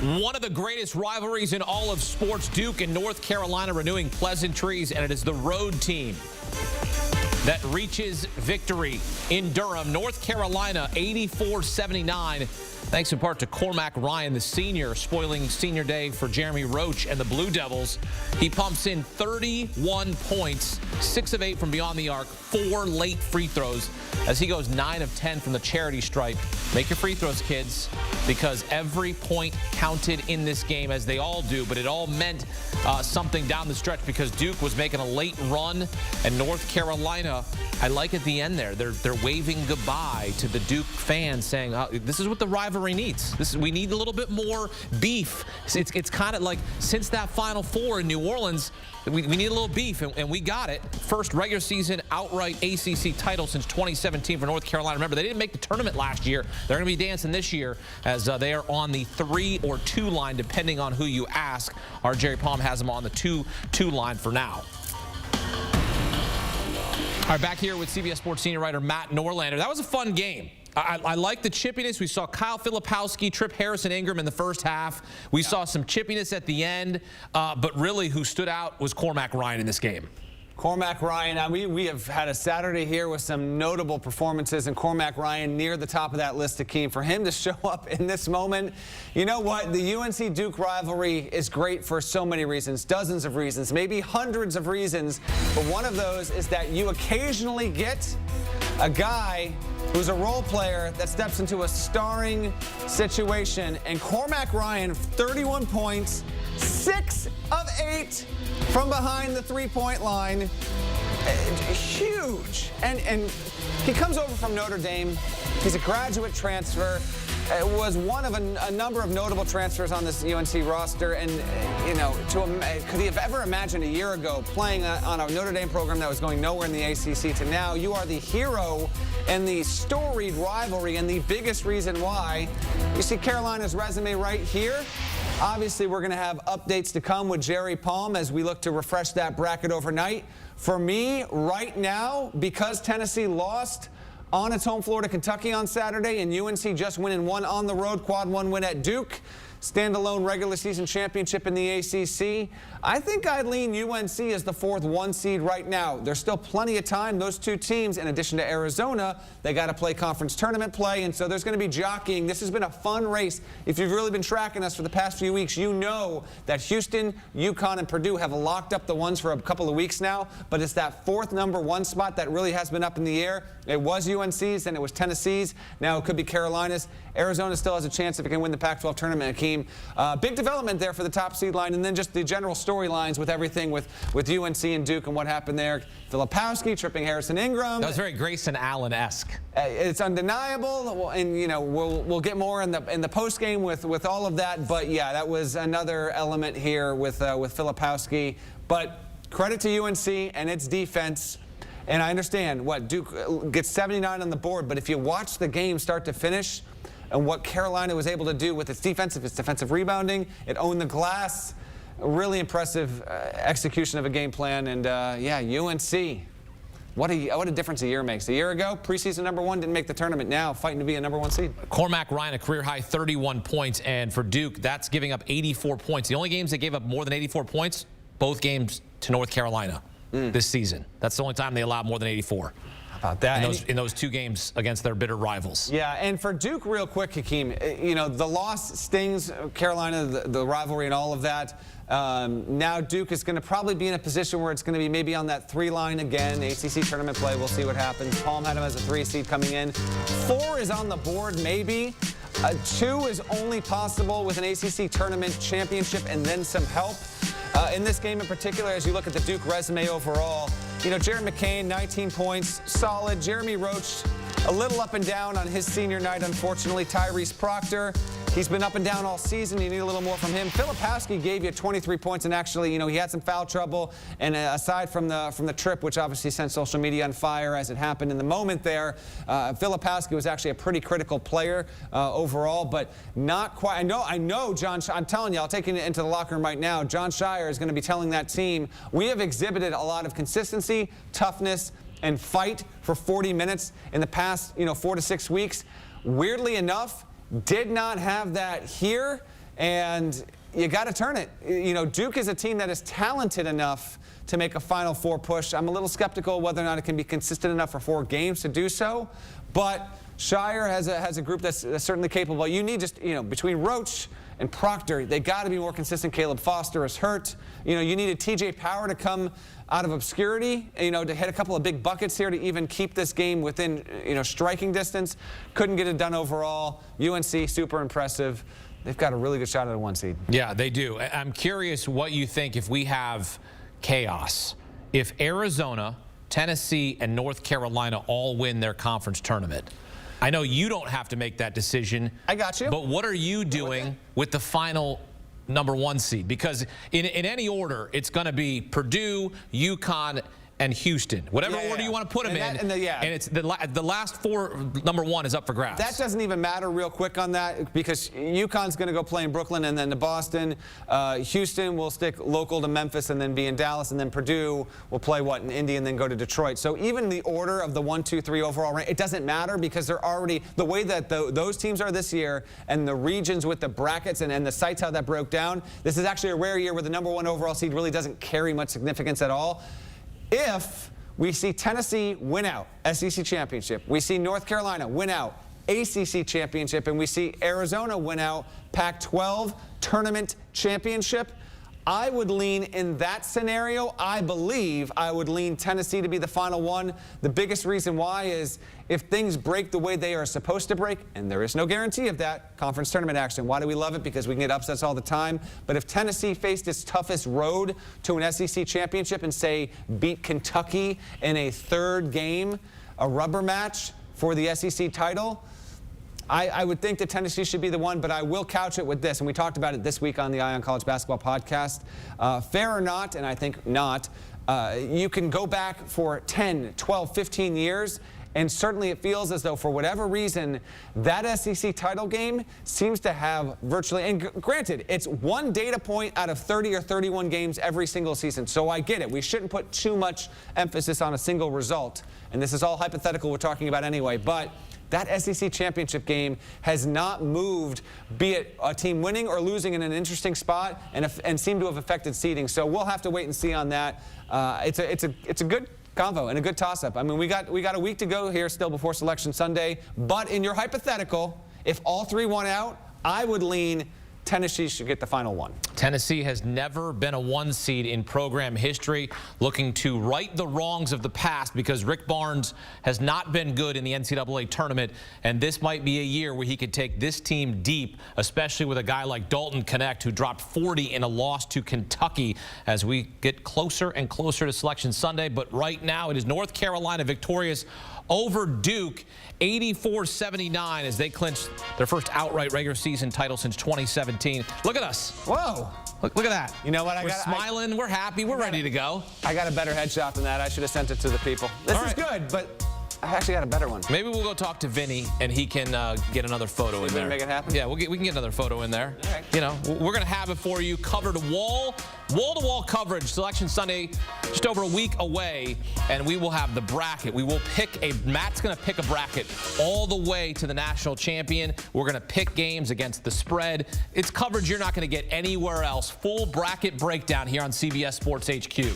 One of the greatest rivalries in all of sports, Duke and North Carolina renewing pleasantries, and it is the road team that reaches victory in Durham. North Carolina 84-79. Thanks in part to Cormac Ryan, the senior, spoiling senior day for Jeremy Roach and the Blue Devils. He pumps in 31 points, 6 of 8 from beyond the arc, 4 late free throws as he goes 9 of 10 from the charity stripe. Make your free throws, kids, because every point counted in this game, as they all do, but it all meant something down the stretch because Duke was making a late run, and North Carolina, I like at the end there, they're waving goodbye to the Duke fans, saying, oh, this is what the rivalry needs. We need a little bit more beef. It's kind of like since that Final Four in New Orleans, we need a little beef, and we got it. First regular season outright ACC title since 2017 for North Carolina. Remember, they didn't make the tournament last year. They're going to be dancing this year as they are on the 3 or 2 line, depending on who you ask. Our Jerry Palm has them on the 2 line for now. All right, back here with CBS Sports senior writer Matt Norlander. That was a fun game. I like the chippiness. We saw Kyle Filipowski trip Harrison Ingram in the first half. We saw some chippiness at the end, but really who stood out was Cormac Ryan in this game. Cormac Ryan, we have had a Saturday here with some notable performances, and Cormac Ryan near the top of that list, Akeem. For him to show up in this moment, you know what? The UNC-Duke rivalry is great for so many reasons, dozens of reasons, maybe hundreds of reasons, but one of those is that you occasionally get a guy who's a role player that steps into a starring situation, and Cormac Ryan, 31 points, 6 of 8 from behind the three-point line. Huge. And he comes over from Notre Dame. He's a graduate transfer. Was one of a number of notable transfers on this UNC roster. And, you know, could he have ever imagined a year ago playing on a Notre Dame program that was going nowhere in the ACC to now you are the hero and the storied rivalry and the biggest reason why. You see Carolina's resume right here. Obviously, we're going to have updates to come with Jerry Palm as we look to refresh that bracket overnight. For me, right now, because Tennessee lost on its home floor to Kentucky on Saturday and UNC just winning 1 on the road, quad 1 win at Duke, standalone regular season championship in the ACC, I think I'd lean UNC as the 4th 1 seed right now. There's still plenty of time. Those two teams, in addition to Arizona, they got to play conference tournament play, and so there's going to be jockeying. This has been a fun race. If you've really been tracking us for the past few weeks, you know that Houston, UConn, and Purdue have locked up the ones for a couple of weeks now, but it's that 4th number 1 spot that really has been up in the air. It was UNC's, and it was Tennessee's. Now it could be Carolina's. Arizona still has a chance if it can win the Pac-12 tournament, Akeem. Big development there for the top seed line, and then just the general storylines with everything with UNC and Duke and what happened there. Filipowski tripping Harrison Ingram. That was very Grayson Allen-esque. It's undeniable, and you know we'll get more in the post game with all of that. But yeah, that was another element here with Filipowski. But credit to UNC and its defense. And I understand what Duke gets 79 on the board, but if you watch the game start to finish and what Carolina was able to do with its defensive rebounding, it owned the glass. A really impressive execution of a game plan. And yeah, UNC, what a difference a year makes. A year ago, preseason number 1 didn't make the tournament. Now fighting to be a number 1 seed. Cormac Ryan, a career-high 31 points. And for Duke, that's giving up 84 points. The only games that gave up more than 84 points, both games to North Carolina this season. That's the only time they allowed more than 84. About that. In those 2 games against their bitter rivals. Yeah, and for Duke, real quick, Hakeem, you know, the loss stings, Carolina, the rivalry and all of that. Now Duke is going to probably be in a position where it's going to be maybe on that 3 line again. ACC tournament play, we'll see what happens. Palm had him as a 3 seed coming in. 4 is on the board, maybe. 2 is only possible with an ACC tournament championship and then some help. In this game in particular, as you look at the Duke resume overall, you know, Jared McCain, 19 points, solid. Jeremy Roach, a little up and down on his senior night, unfortunately. Tyrese Proctor, he's been up and down all season. You need a little more from him. Filipowski gave you 23 points, and actually, you know, he had some foul trouble. And aside from the trip, which obviously sent social media on fire as it happened in the moment there, Filipowski was actually a pretty critical player overall, but not quite. I know, John. I'm telling you, I'll take you into the locker room right now. John Shire is going to be telling that team, we have exhibited a lot of consistency, toughness, and fight for 40 minutes in the past, 4 to 6 weeks. Weirdly enough, did not have that here. and you got to turn it. You know, Duke is a team that is talented enough to make a Final Four push. I'm a little skeptical whether or not it can be consistent enough for 4 games to do so, but Shire has a group that's certainly capable. You need just, you know, between Roach and Proctor, they got to be more consistent. Caleb Foster is hurt. You know, you needed TJ Power to come out of obscurity, you know, to hit a couple of big buckets here to even keep this game within, you know, striking distance. Couldn't get it done overall. UNC, super impressive. They've got a really good shot at a 1 seed. Yeah, they do. I'm curious what you think if we have chaos. If Arizona, Tennessee, and North Carolina all win their conference tournament. I know you don't have to make that decision. I got you. But what are you doing with the final number 1 seed? Because in any order, it's going to be Purdue, UConn, and Houston. Whatever order you want to put them in. And it's the last 4, number 1 is up for grabs. That doesn't even matter real quick on that because UConn's going to go play in Brooklyn and then to Boston. Houston will stick local to Memphis and then be in Dallas. And then Purdue will play, in Indy and then go to Detroit. So even the order of the 1, 2, 3 overall rank, it doesn't matter because they're already, the way that those teams are this year and the regions with the brackets and the sites how that broke down, this is actually a rare year where the number 1 overall seed really doesn't carry much significance at all. If we see Tennessee win out, SEC championship, we see North Carolina win out, ACC championship, and we see Arizona win out, Pac-12 tournament championship, I would lean in that scenario. I believe I would lean Tennessee to be the final one. The biggest reason why is if things break the way they are supposed to break, and there is no guarantee of that, conference tournament action. Why do we love it? Because we can get upsets all the time. But if Tennessee faced its toughest road to an SEC championship and, say, beat Kentucky in a 3rd game, a rubber match for the SEC title, I would think that Tennessee should be the one, but I will couch it with this, and we talked about it this week on the Eye on College Basketball podcast. Fair or not, and I think not, you can go back for 10, 12, 15 years, and certainly it feels as though for whatever reason, that SEC title game seems to have virtually, and granted, it's 1 data point out of 30 or 31 games every single season, so I get it. We shouldn't put too much emphasis on a single result, and this is all hypothetical we're talking about anyway, but that SEC championship game has not moved, be it a team winning or losing in an interesting spot, and seem to have affected seeding. So we'll have to wait and see on that. It's a good convo and a good toss-up. I mean, we got a week to go here still before Selection Sunday. But in your hypothetical, if all 3 won out, I would lean Tennessee should get the final 1. Tennessee has never been a 1 seed in program history, looking to right the wrongs of the past because Rick Barnes has not been good in the NCAA tournament, and this might be a year where he could take this team deep, especially with a guy like Dalton Connect, who dropped 40 in a loss to Kentucky as we get closer and closer to Selection Sunday. But right now it is North Carolina victorious over Duke, 84-79, as they clinch their first outright regular season title since 2017. Look at us. Whoa. Look at that. You know what? We're smiling. We're happy. We're ready to go. I got a better headshot than that. I should have sent it to the people. This is good, but I actually got a better one. Maybe we'll go talk to Vinny, and he can get another photo in there. Make it happen? Yeah, we can get another photo in there. Okay. You know, we're going to have it for you covered wall-to-wall coverage. Selection Sunday, just over a week away, and we will have the bracket. We will Matt's going to pick a bracket all the way to the national champion. We're going to pick games against the spread. It's coverage you're not going to get anywhere else. Full bracket breakdown here on CBS Sports HQ.